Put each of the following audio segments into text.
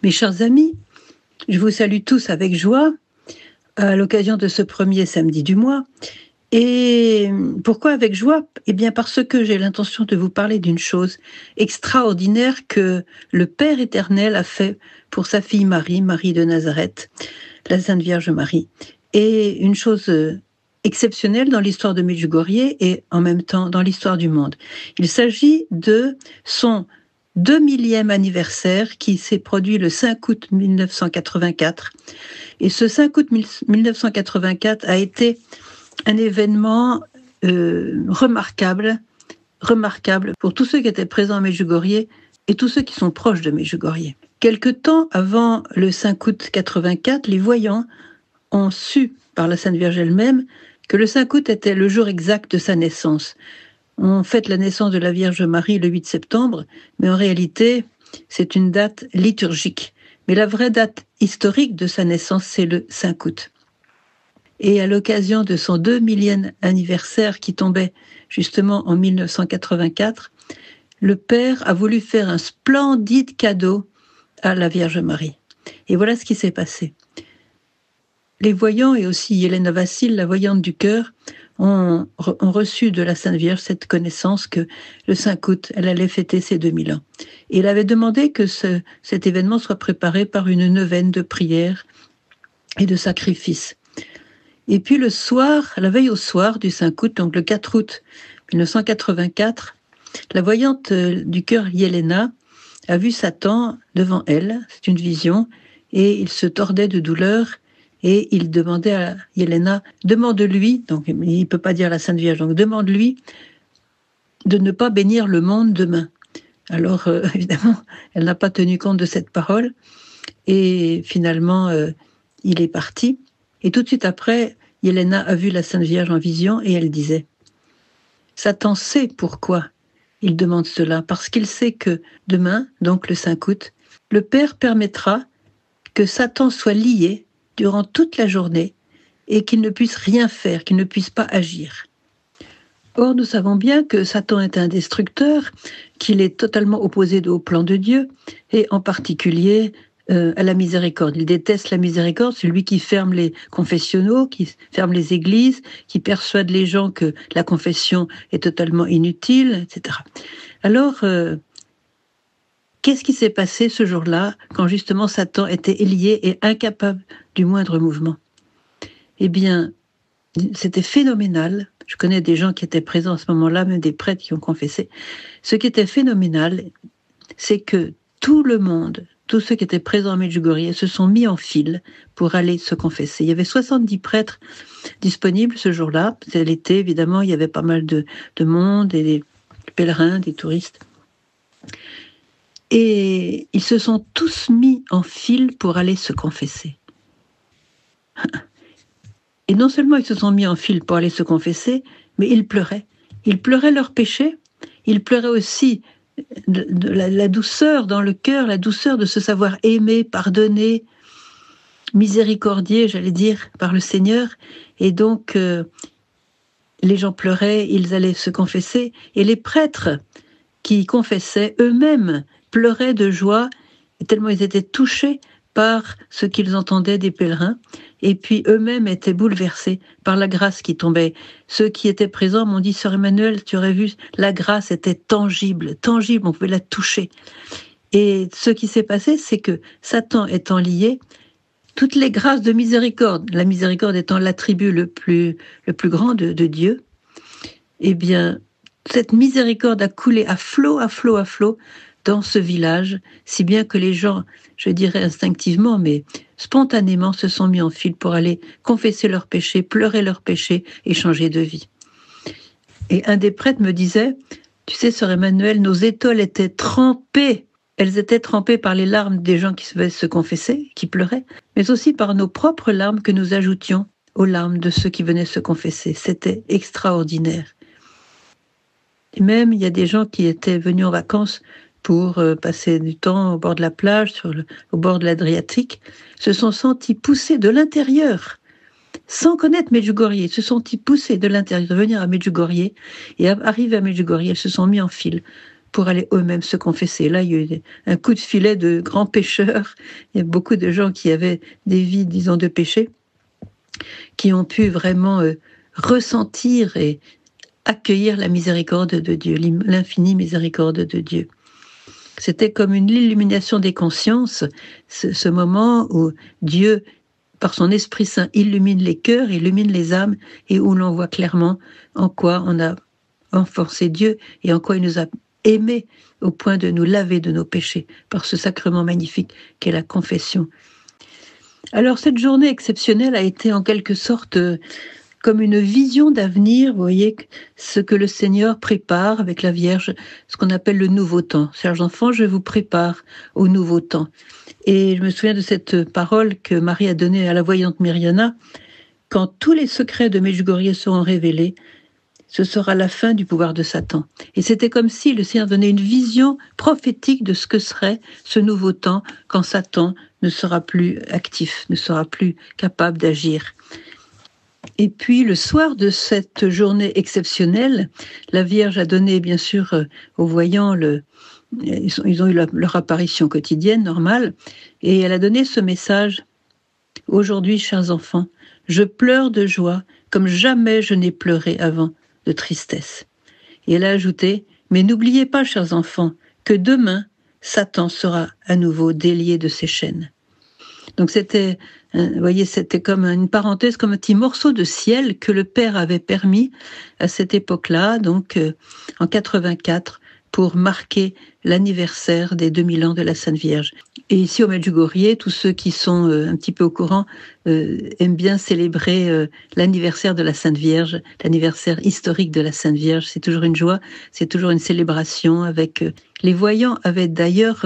Mes chers amis, je vous salue tous avec joie à l'occasion de ce premier samedi du mois. Et pourquoi avec joie? Eh bien parce que j'ai l'intention de vous parler d'une chose extraordinaire que le Père éternel a fait pour sa fille Marie, Marie de Nazareth, la Sainte Vierge Marie. Et une chose exceptionnelle dans l'histoire de Medjugorje et en même temps dans l'histoire du monde. Il s'agit de son 2000e anniversaire qui s'est produit le 5 août 1984. Et ce 5 août 1984 a été un événement remarquable pour tous ceux qui étaient présents à Medjugorje et tous ceux qui sont proches de Medjugorje. Quelque temps avant le 5 août 84, les voyants ont su par la Sainte Vierge elle-même que le 5 août était le jour exact de sa naissance. On fête la naissance de la Vierge Marie le 8 septembre, mais en réalité, c'est une date liturgique. Mais la vraie date historique de sa naissance, c'est le 5 août. Et à l'occasion de son 2000e anniversaire qui tombait justement en 1984, le Père a voulu faire un splendide cadeau à la Vierge Marie. Et voilà ce qui s'est passé. Les voyants et aussi Yelena Vassil, la voyante du cœur, ont reçu de la Sainte Vierge cette connaissance que le 5 août, elle allait fêter ses 2000 ans. Et elle avait demandé que cet événement soit préparé par une neuvaine de prières et de sacrifices. Et puis le soir, la veille au soir du 5 août, donc le 4 août 1984, la voyante du cœur Yelena a vu Satan devant elle, c'est une vision, et il se tordait de douleur. Et il demandait à Yelena, demande-lui, donc il ne peut pas dire la Sainte Vierge, donc demande-lui de ne pas bénir le monde demain. Alors, évidemment, elle n'a pas tenu compte de cette parole, et finalement, il est parti. Et tout de suite après, Yelena a vu la Sainte Vierge en vision, et elle disait, Satan sait pourquoi il demande cela, parce qu'il sait que demain, donc le 5 août, le Père permettra que Satan soit lié durant toute la journée et qu'il ne puisse rien faire, qu'il ne puisse pas agir. Or, nous savons bien que Satan est un destructeur, qu'il est totalement opposé au plan de Dieu et en particulier à la miséricorde. Il déteste la miséricorde, celui qui ferme les confessionnaux, qui ferme les églises, qui persuade les gens que la confession est totalement inutile, etc. Alors, qu'est-ce qui s'est passé ce jour-là, quand justement Satan était lié et incapable du moindre mouvement? Eh bien, c'était phénoménal. Je connais des gens qui étaient présents à ce moment-là, même des prêtres qui ont confessé. Ce qui était phénoménal, c'est que tout le monde, tous ceux qui étaient présents à Medjugorje, se sont mis en file pour aller se confesser. Il y avait 70 prêtres disponibles ce jour-là. C'était l'été, évidemment, il y avait pas mal de monde, et des pèlerins, des touristes. Et ils se sont tous mis en file pour aller se confesser. Et non seulement ils se sont mis en file pour aller se confesser, mais ils pleuraient. Ils pleuraient leurs péchés, ils pleuraient aussi de la douceur dans le cœur, la douceur de se savoir aimé, pardonné, miséricordié, j'allais dire, par le Seigneur. Et donc, les gens pleuraient, ils allaient se confesser, et les prêtres qui confessaient eux-mêmes pleuraient de joie, tellement ils étaient touchés par ce qu'ils entendaient des pèlerins, et puis eux-mêmes étaient bouleversés par la grâce qui tombait. Ceux qui étaient présents m'ont dit, Sœur Emmanuelle, tu aurais vu, la grâce était tangible, on pouvait la toucher. Et ce qui s'est passé, c'est que Satan étant lié, toutes les grâces de miséricorde, la miséricorde étant l'attribut le plus grand de Dieu, eh bien, cette miséricorde a coulé à flot dans ce village, si bien que les gens, je dirais instinctivement, mais spontanément, se sont mis en file pour aller confesser leurs péchés, pleurer leurs péchés et changer de vie. Et un des prêtres me disait, tu sais, Sœur Emmanuelle, nos étoiles étaient trempées. Elles étaient trempées par les larmes des gens qui se confessaient, qui pleuraient, mais aussi par nos propres larmes que nous ajoutions aux larmes de ceux qui venaient se confesser. C'était extraordinaire. Et même, il y a des gens qui étaient venus en vacances pour passer du temps au bord de la plage, au bord de l'Adriatique, se sont sentis poussés de l'intérieur, sans connaître Medjugorje, se sont poussés de l'intérieur, de venir à Medjugorje, et arrivés à Medjugorje, ils se sont mis en file pour aller eux-mêmes se confesser. Là, il y a eu un coup de filet de grands pécheurs. Il y a beaucoup de gens qui avaient des vies, disons, de péché, qui ont pu vraiment ressentir et accueillir la miséricorde de Dieu, l'infinie miséricorde de Dieu. C'était comme une illumination des consciences, ce moment où Dieu, par son Esprit Saint, illumine les cœurs, illumine les âmes, et où l'on voit clairement en quoi on a renforcé Dieu et en quoi il nous a aimés au point de nous laver de nos péchés par ce sacrement magnifique qu'est la confession. Alors cette journée exceptionnelle a été en quelque sorte comme une vision d'avenir, vous voyez, ce que le Seigneur prépare avec la Vierge, ce qu'on appelle le nouveau temps. Chers enfants, je vous prépare au nouveau temps. Et je me souviens de cette parole que Marie a donnée à la voyante Myriana: quand tous les secrets de Medjugorje seront révélés, ce sera la fin du pouvoir de Satan. Et c'était comme si le Seigneur donnait une vision prophétique de ce que serait ce nouveau temps quand Satan ne sera plus actif, ne sera plus capable d'agir. Et puis le soir de cette journée exceptionnelle, la Vierge a donné bien sûr aux voyants, ils ont eu leur apparition quotidienne, normale, et elle a donné ce message: aujourd'hui, chers enfants, je pleure de joie comme jamais je n'ai pleuré avant de tristesse. Et elle a ajouté: mais n'oubliez pas, chers enfants, que demain, Satan sera à nouveau délié de ses chaînes. Donc c'était, vous voyez, c'était comme une parenthèse, comme un petit morceau de ciel que le Père avait permis à cette époque-là, donc en 84, pour marquer l'anniversaire des 2000 ans de la Sainte Vierge. Et ici au Medjugorje, tous ceux qui sont un petit peu au courant aiment bien célébrer l'anniversaire de la Sainte Vierge, l'anniversaire historique de la Sainte Vierge. C'est toujours une joie, c'est toujours une célébration. Avec les voyants avaient d'ailleurs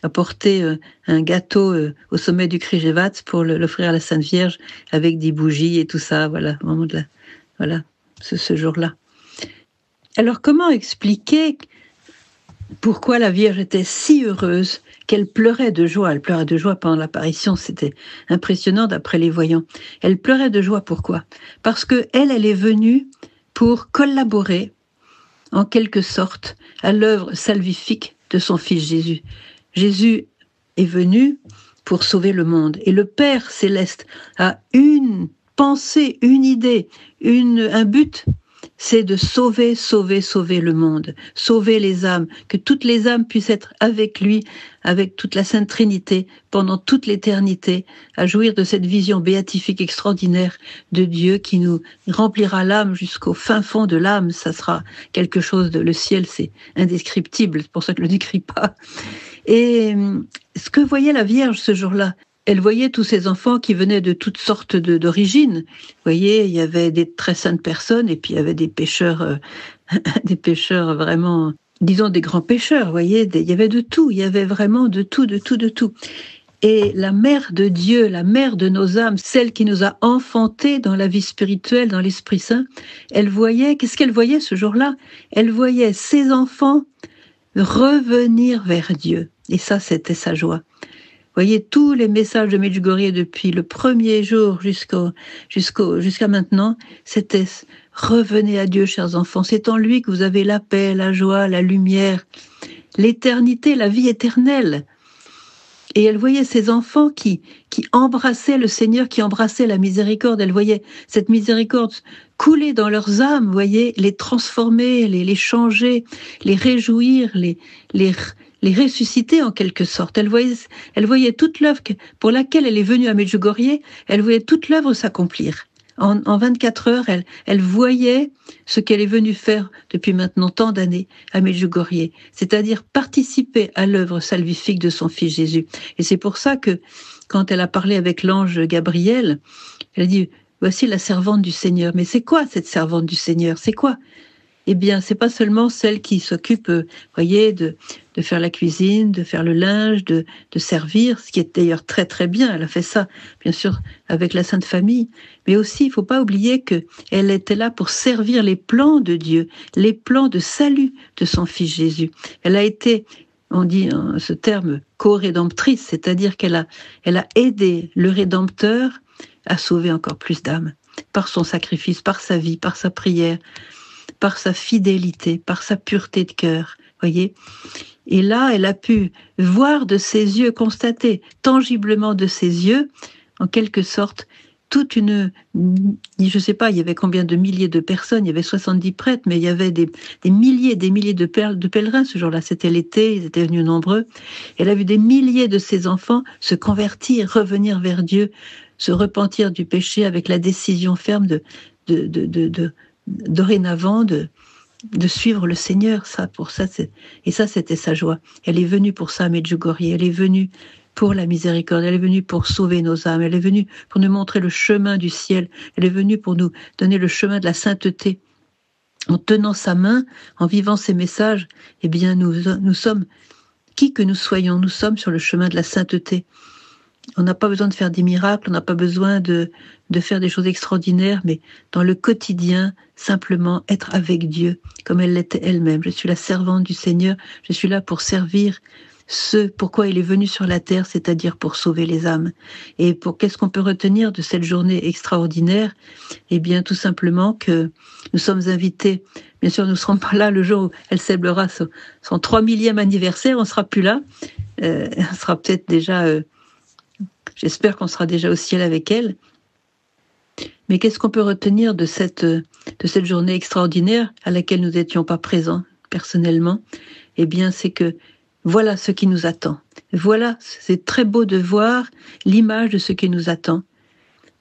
apporté un gâteau au sommet du Križevac pour l'offrir à la Sainte Vierge avec des bougies et tout ça. Voilà, au moment de ce jour-là. Alors comment expliquer pourquoi la Vierge était si heureuse qu'elle pleurait de joie? Elle pleurait de joie pendant l'apparition, c'était impressionnant d'après les voyants. Elle pleurait de joie, pourquoi? Parce que elle est venue pour collaborer, en quelque sorte, à l'œuvre salvifique de son Fils Jésus. Jésus est venu pour sauver le monde. Et le Père céleste a une pensée, une idée, un but, c'est de sauver le monde, sauver les âmes, que toutes les âmes puissent être avec lui, avec toute la Sainte Trinité, pendant toute l'éternité, à jouir de cette vision béatifique extraordinaire de Dieu qui nous remplira l'âme jusqu'au fin fond de l'âme. Ça sera quelque chose le ciel, c'est indescriptible, c'est pour ça que je ne le décris pas. Et ce que voyait la Vierge ce jour-là, elle voyait tous ces enfants qui venaient de toutes sortes d'origines. Vous voyez, il y avait des très saintes personnes et puis il y avait des pécheurs vraiment, disons des grands pécheurs. Vous voyez, il y avait de tout. Il y avait vraiment de tout. Et la mère de Dieu, la mère de nos âmes, celle qui nous a enfantés dans la vie spirituelle, dans l'Esprit Saint, qu'est-ce qu'elle voyait ce jour-là? Elle voyait ses enfants revenir vers Dieu. Et ça, c'était sa joie. Vous voyez, tous les messages de Medjugorje depuis le premier jour jusqu'à maintenant, c'était « Revenez à Dieu, chers enfants, c'est en lui que vous avez la paix, la joie, la lumière, l'éternité, la vie éternelle. » Et elle voyait ces enfants qui embrassaient le Seigneur, qui embrassaient la miséricorde. Elle voyait cette miséricorde couler dans leurs âmes, vous voyez, les transformer, les changer, les réjouir, les ressusciter en quelque sorte. Elle voyait toute l'œuvre pour laquelle elle est venue à Medjugorje, elle voyait toute l'œuvre s'accomplir. En 24 heures, elle voyait ce qu'elle est venue faire depuis maintenant tant d'années à Medjugorje, c'est-à-dire participer à l'œuvre salvifique de son Fils Jésus. Et c'est pour ça que, quand elle a parlé avec l'ange Gabriel, elle a dit « Voici la servante du Seigneur ». Mais c'est quoi cette servante du Seigneur? C'est quoi? Eh bien, c'est pas seulement celle qui s'occupe, voyez, de faire la cuisine, de faire le linge, de servir, ce qui est d'ailleurs très très bien. Elle a fait ça, bien sûr, avec la Sainte Famille. Mais aussi, il faut pas oublier que elle était là pour servir les plans de Dieu, les plans de salut de son Fils Jésus. Elle a été, on dit ce terme, co-rédemptrice, c'est-à-dire qu'elle a aidé le Rédempteur à sauver encore plus d'âmes par son sacrifice, par sa vie, par sa prière, par sa fidélité, par sa pureté de cœur. voyez. Et là, elle a pu voir de ses yeux, constater tangiblement de ses yeux, en quelque sorte, toute une... Je ne sais pas, il y avait combien de milliers de personnes, il y avait 70 prêtres, mais il y avait des milliers de pèlerins ce jour-là. C'était l'été, ils étaient venus nombreux. Elle a vu des milliers de ses enfants se convertir, revenir vers Dieu, se repentir du péché avec la décision ferme dorénavant de suivre le Seigneur. Et ça, c'était sa joie. Elle est venue pour ça à Medjugorje. Elle est venue pour la miséricorde. Elle est venue pour sauver nos âmes. Elle est venue pour nous montrer le chemin du ciel. Elle est venue pour nous donner le chemin de la sainteté. En tenant sa main, en vivant ses messages, eh bien, nous sommes, qui que nous soyons, nous sommes sur le chemin de la sainteté. On n'a pas besoin de faire des miracles, on n'a pas besoin de faire des choses extraordinaires, mais dans le quotidien, simplement être avec Dieu, comme elle l'était elle-même. Je suis la servante du Seigneur, je suis là pour servir ce pourquoi il est venu sur la terre, c'est-à-dire pour sauver les âmes. Et qu'est-ce qu'on peut retenir de cette journée extraordinaire? Eh bien, tout simplement que nous sommes invités. Bien sûr, nous ne serons pas là le jour où elle célébrera son 3000e anniversaire, on ne sera plus là. On sera peut-être déjà... J'espère qu'on sera déjà au ciel avec elle. Mais qu'est-ce qu'on peut retenir de cette journée extraordinaire à laquelle nous n'étions pas présents personnellement? Eh bien, c'est que voilà ce qui nous attend. Voilà, c'est très beau de voir l'image de ce qui nous attend.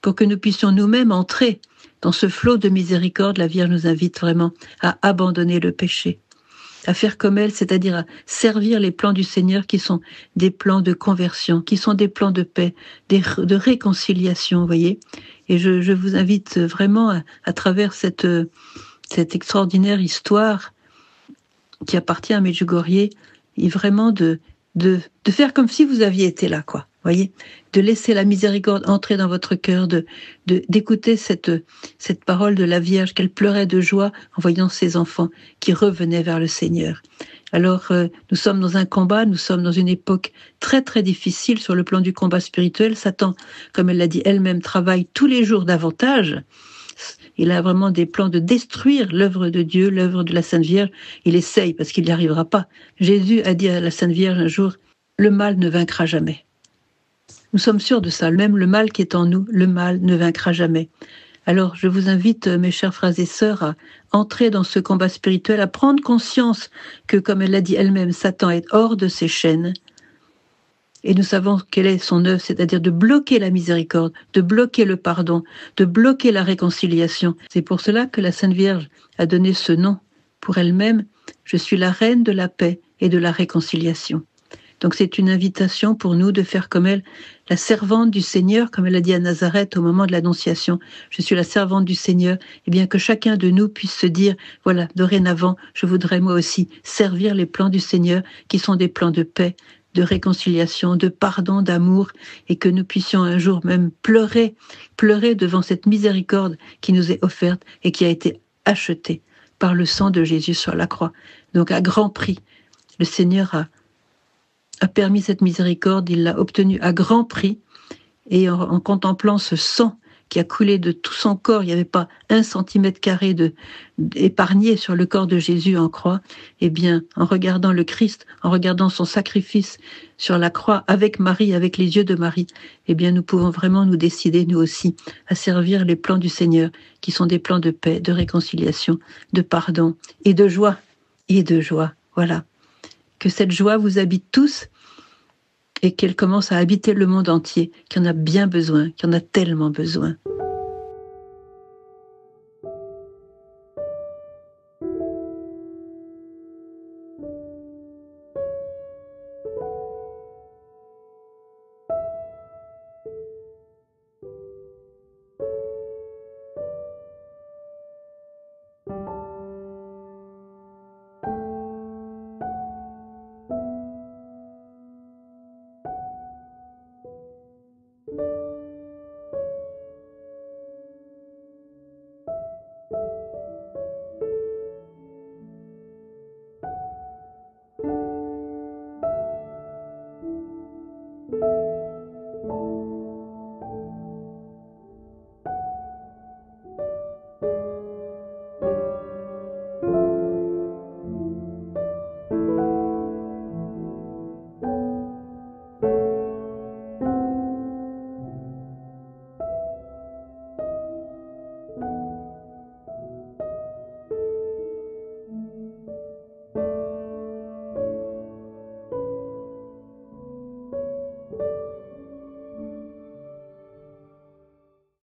Pour que nous puissions nous-mêmes entrer dans ce flot de miséricorde, la Vierge nous invite vraiment à abandonner le péché, à faire comme elle, c'est-à-dire à servir les plans du Seigneur qui sont des plans de conversion, qui sont des plans de paix, de réconciliation, vous voyez. Et je vous invite vraiment à travers cette extraordinaire histoire qui appartient à Medjugorje, et vraiment de faire comme si vous aviez été là, quoi. Voyez, de laisser la miséricorde entrer dans votre cœur, d'écouter cette parole de la Vierge, qu'elle pleurait de joie en voyant ses enfants qui revenaient vers le Seigneur. Alors, nous sommes dans un combat, nous sommes dans une époque très très difficile sur le plan du combat spirituel. Satan, comme elle l'a dit elle-même, travaille tous les jours davantage. Il a vraiment des plans de détruire l'œuvre de Dieu, l'œuvre de la Sainte Vierge. Il essaye parce qu'il n'y arrivera pas. Jésus a dit à la Sainte Vierge un jour, « Le mal ne vaincra jamais ». Nous sommes sûrs de ça. Même le mal qui est en nous, le mal ne vaincra jamais. Alors, je vous invite, mes chers frères et sœurs, à entrer dans ce combat spirituel, à prendre conscience que, comme elle l'a dit elle-même, Satan est hors de ses chaînes. Et nous savons quelle est son œuvre, c'est-à-dire de bloquer la miséricorde, de bloquer le pardon, de bloquer la réconciliation. C'est pour cela que la Sainte Vierge a donné ce nom pour elle-même. Je suis la reine de la paix et de la réconciliation. Donc c'est une invitation pour nous de faire comme elle, la servante du Seigneur, comme elle a dit à Nazareth au moment de l'Annonciation. Je suis la servante du Seigneur. Et bien que chacun de nous puisse se dire, voilà, dorénavant, je voudrais moi aussi servir les plans du Seigneur, qui sont des plans de paix, de réconciliation, de pardon, d'amour, et que nous puissions un jour même pleurer devant cette miséricorde qui nous est offerte et qui a été achetée par le sang de Jésus sur la croix. Donc à grand prix, le Seigneur a permis cette miséricorde, il l'a obtenue à grand prix, et en contemplant ce sang qui a coulé de tout son corps, il n'y avait pas 1 centimètre carré épargné sur le corps de Jésus en croix, eh bien, en regardant le Christ, en regardant son sacrifice sur la croix avec Marie, avec les yeux de Marie, eh bien, nous pouvons vraiment nous décider, nous aussi, à servir les plans du Seigneur, qui sont des plans de paix, de réconciliation, de pardon et de joie. Voilà. Que cette joie vous habite tous et qu'elle commence à habiter le monde entier, qui en a bien besoin, qui en a tellement besoin.